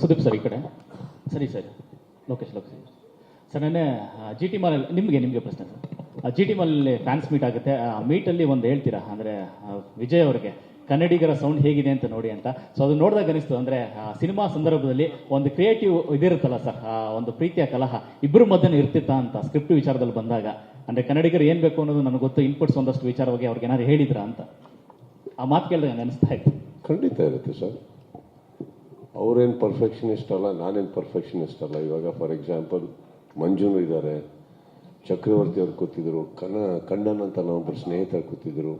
Sudeep sir ಈ ಕಡೆ ಸರಿ ಸರ್. ಲೋಕೇಶ್ ಸರ್ ನೆನ್ನೆ ಜಿ ಟಿ ಮಾಲ್ ನಿಮಗೆ ಪ್ರಶ್ನೆ ಸರ್. ಜಿ ಟಿ ಮಾಲಲ್ಲಿ ಫ್ಯಾನ್ಸ್ ಮೀಟ್ ಆಗುತ್ತೆ. ಆ ಮೀಟಲ್ಲಿ ಒಂದು ಹೇಳ್ತೀರಾ ಅಂದರೆ ವಿಜಯ್ ಅವರಿಗೆ ಕನ್ನಡಿಗರ ಸೌಂಡ್ ಹೇಗಿದೆ ಅಂತ ನೋಡಿ ಅಂತ. ಸೊ ಅದು ನೋಡಿದಾಗ ಅನಿಸ್ತು ಅಂದರೆ ಸಿನಿಮಾ ಸಂದರ್ಭದಲ್ಲಿ ಒಂದು ಕ್ರಿಯೇಟಿವ್ ಇದಿರುತ್ತಲ್ಲ ಸರ್, ಒಂದು ಪ್ರೀತಿಯ ಕಲಹ ಇಬ್ಬರು ಮಧ್ಯೆ ಇರ್ತಿತ್ತ ಅಂತ ಸ್ಕ್ರಿಪ್ಟ್ ವಿಚಾರದಲ್ಲಿ ಬಂದಾಗ. ಅಂದರೆ ಕನ್ನಡಿಗರು ಏನು ಬೇಕು ಅನ್ನೋದು ನನಗೆ ಗೊತ್ತು, ಇನ್ಪುಟ್ಸ್ ಒಂದಷ್ಟು ವಿಚಾರವಾಗಿ ಅವ್ರಿಗೆ ಏನಾದ್ರು ಹೇಳಿದ್ರಾ ಅಂತ ಆ ಮಾತು ಕೇಳಿದಾಗ ನನಗೆ ಅನಿಸ್ತಾ ಇತ್ತು. ಖಂಡಿತ ಇರುತ್ತೆ ಸರ್. ಅವರೇನು ಪರ್ಫೆಕ್ಷನಿಸ್ಟ್ ಅಲ್ಲ, ನಾನೇನು ಪರ್ಫೆಕ್ಷನಿಸ್ಟ್ ಅಲ್ಲ. ಇವಾಗ ಫಾರ್ ಎಕ್ಸಾಂಪಲ್ ಮಂಜುನು ಇದ್ದಾರೆ, ಚಕ್ರವರ್ತಿ ಅವ್ರು ಕೂತಿದ್ರು, ಕಣ್ಣನ್ ಅಂತ ನಾವೊಬ್ಬರು ಸ್ನೇಹಿತರು ಕೂತಿದ್ರು,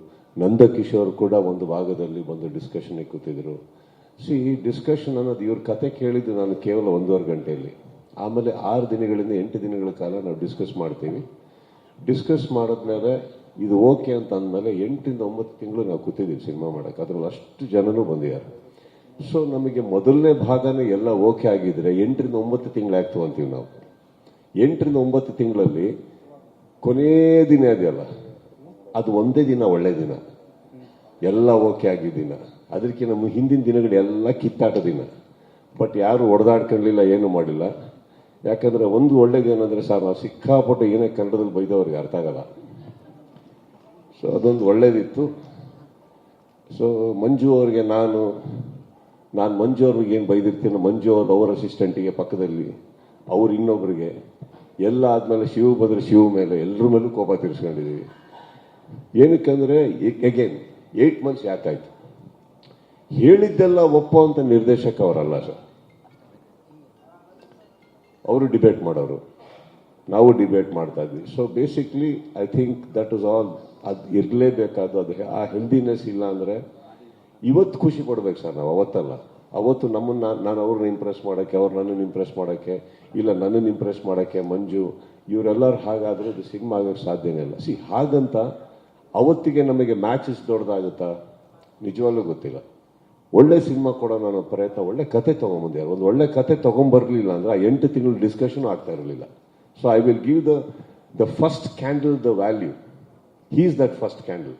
ನಂದಕಿಶೋರ್ ಕೂಡ ಒಂದು ಭಾಗದಲ್ಲಿ ಬಂದು ಡಿಸ್ಕಷನ್ಗೆ ಕೂತಿದ್ರು. ಈ ಡಿಸ್ಕಷನ್ ಅನ್ನೋದು ಇವ್ರ ಕತೆ ಕೇಳಿದ್ದು ನಾನು ಕೇವಲ 1.5 ಗಂಟೆಯಲ್ಲಿ. ಆಮೇಲೆ 6 ದಿನಗಳಿಂದ 8 ದಿನಗಳ ಕಾಲ ನಾವು ಡಿಸ್ಕಸ್ ಮಾಡ್ತೀವಿ. ಡಿಸ್ಕಸ್ ಮಾಡಿದ್ಮೇಲೆ ಇದು ಓಕೆ ಅಂತ ಅಂದಮೇಲೆ 8ರಿಂದ 9 ತಿಂಗಳು ನಾವು ಕೂತಿದ್ದೀವಿ ಸಿನಿಮಾ ಮಾಡೋಕ್ಕೆ. ಅದ್ರಲ್ಲಿ ಅಷ್ಟು ಜನನೂ ಬಂದಿದ್ದಾರೆ. ಸೊ ನಮಗೆ ಮೊದಲನೇ ಭಾಗನೇ ಎಲ್ಲ ಓಕೆ ಆಗಿದ್ರೆ 8ರಿಂದ 9 ತಿಂಗಳಾಗ್ತು ಅಂತೀವಿ ನಾವು. 8ರಿಂದ 9 ತಿಂಗಳಲ್ಲಿ ಕೊನೇ ದಿನ ಇದೆಯಲ್ಲ, ಅದು ಒಂದೇ ದಿನ ಒಳ್ಳೆ ದಿನ, ಎಲ್ಲ ಓಕೆ ಆಗಿದ್ದಿನ. ಅದಕ್ಕೆ ನಮ್ಮ ಹಿಂದಿನ ದಿನಗಳು ಎಲ್ಲ ಕಿತ್ತಾಟ ದಿನ. ಬಟ್ ಯಾರು ಹೊಡೆದಾಡ್ಕೊಳ್ಳಿಲ್ಲ, ಏನು ಮಾಡಿಲ್ಲ. ಯಾಕಂದ್ರೆ ಒಂದು ಒಳ್ಳೇದೇನಂದ್ರೆ ಸರ್, ನಾವು ಸಿಕ್ಕಾಪಟ್ಟೆ ಏನೇ ಕನ್ನಡದಲ್ಲಿ ಬೈದವ್ರಿಗೆ ಅರ್ಥ ಆಗಲ್ಲ. ಸೊ ಅದೊಂದು ಒಳ್ಳೇದಿತ್ತು. ಸೊ ಮಂಜು ಅವ್ರಿಗೆ ನಾನು ಮಂಜು ಅವ್ರಿಗೆ ಏನು ಬೈದಿರ್ತೀನಿ, ಮಂಜು ಅವ್ರು ಅವ್ರ ಅಸಿಸ್ಟೆಂಟಿಗೆ ಪಕ್ಕದಲ್ಲಿ, ಅವ್ರು ಇನ್ನೊಬ್ರಿಗೆ ಎಲ್ಲ ಆದ್ಮೇಲೆ ಶಿವ ಮೇಲೆ ಎಲ್ಲರ ಮೇಲೂ ಕೋಪ ತೀರಿಸ್ಕೊಂಡಿದ್ದೀವಿ. ಏನಕ್ಕಂದ್ರೆ ಅಗೇನ್ 8 ಮಂತ್ಸ್ ಯಾಕಾಯ್ತು, ಹೇಳಿದ್ದೆಲ್ಲ ಒಪ್ಪೋ ಅಂತ ನಿರ್ದೇಶಕ ಅವರಲ್ಲ ಸರ್. ಅವರು ಡಿಬೇಟ್ ಮಾಡೋರು, ನಾವು ಡಿಬೇಟ್ ಮಾಡ್ತಾ ಇದ್ವಿ. So basically I think that is all. ಅದು ಇರಲೇಬೇಕಾದ, ಅದು ಆ ಹೆಲ್ದಿನೆಸ್ ಇಲ್ಲ ಅಂದ್ರೆ ಇವತ್ತು ಖುಷಿ ಪಡ್ಬೇಕು ಸರ್ ನಾವು, ಅವತ್ತಲ್ಲ. ಅವತ್ತು ನಾನು ಅವ್ರನ್ನ ಇಂಪ್ರೆಸ್ ಮಾಡೋಕ್ಕೆ, ಅವ್ರು ನನ್ನನ್ನು ಇಂಪ್ರೆಸ್ ಮಾಡೋಕ್ಕೆ, ಇಲ್ಲ ನನ್ನನ್ನು ಇಂಪ್ರೆಸ್ ಮಾಡೋಕ್ಕೆ ಮಂಜು ಇವರೆಲ್ಲರೂ ಹಾಗಾದ್ರೆ ಇದು ಸಿನಿಮಾ ಆಗೋಕ್ಕೆ ಸಾಧ್ಯನೇ ಇಲ್ಲ. ಹಾಗಂತ ಅವತ್ತಿಗೆ ನಮಗೆ ಮ್ಯಾಚಸ್ ದೊಡ್ಡದಾಗುತ್ತಾ ನಿಜವಾಗ್ಲೂ ಗೊತ್ತಿಲ್ಲ. ಒಳ್ಳೆ ಸಿನಿಮಾ ಕೊಡೋಣ ಅನ್ನೋ ಪ್ರಯತ್ನ, ಒಳ್ಳೆ ಕತೆ ತೊಗೊಂಬಂದ್ಯಾರ. ಒಂದು ಒಳ್ಳೆ ಕತೆ ತೊಗೊಂಬರ್ಲಿಲ್ಲ ಅಂದ್ರೆ ಆ 8 ತಿಂಗಳು ಡಿಸ್ಕಷನ್ ಆಗ್ತಾ ಇರಲಿಲ್ಲ. So I will give the first candle the value. He is that first candle.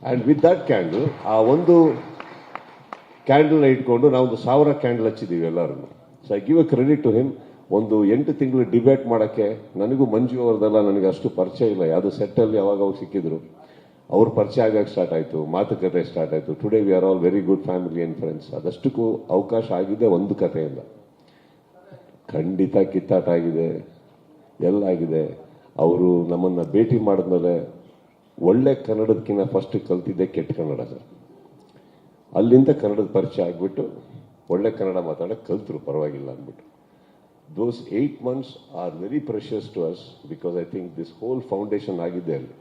And with that candle, ಆ ಒಂದು ಕ್ಯಾಂಡಲ್ನ ಇಟ್ಕೊಂಡು ನಾವು 1000 ಕ್ಯಾಂಡಲ್ ಹಚ್ಚಿದ್ದೀವಿ ಎಲ್ಲರೂ. So I give a credit to him. ಒಂದು 8 ತಿಂಗಳು ಡಿಬೇಟ್ ಮಾಡೋಕ್ಕೆ ನನಗೂ ಮಂಜು ಅವ್ರದ್ದೆಲ್ಲ ನನಗೆ ಅಷ್ಟು ಪರಿಚಯ ಇಲ್ಲ. ಯಾವುದೋ ಸೆಟ್ಟಲ್ಲಿ ಯಾವಾಗ ಸಿಕ್ಕಿದ್ರು, ಅವ್ರ ಪರಿಚಯ ಆಗಕ್ಕೆ ಸ್ಟಾರ್ಟ್ ಆಯಿತು, ಮಾತುಕತೆ ಸ್ಟಾರ್ಟ್ ಆಯಿತು. Today we are all very good family and friends. ಅದಷ್ಟಕ್ಕೂ ಅವಕಾಶ ಆಗಿದೆ ಒಂದು ಕಥೆಯಿಂದ. ಖಂಡಿತ ಕಿತ್ತಾಟ ಆಗಿದೆ, ಎಲ್ಲ ಆಗಿದೆ. ಅವರು ನಮ್ಮನ್ನು ಭೇಟಿ ಮಾಡಿದ್ಮೇಲೆ ಒಳ್ಳೆ ಕನ್ನಡದಕ್ಕಿಂತ ಫಸ್ಟ್ ಕಲ್ತಿದ್ದೆ ಕೆಟ್ಟ ಕನ್ನಡ ಸರ್. ಅಲ್ಲಿಂದ ಕನ್ನಡದ ಪರಿಚಯ ಆಗಿಬಿಟ್ಟು ಒಳ್ಳೆ ಕನ್ನಡ ಮಾತಾಡೋಕ್ಕೆ ಕಲ್ತರು, ಪರವಾಗಿಲ್ಲ ಅಂದ್ಬಿಟ್ಟು. Those 8 months are very precious to us because I think this whole foundation ಆಗಿದೆ ಅಲ್ಲಿ.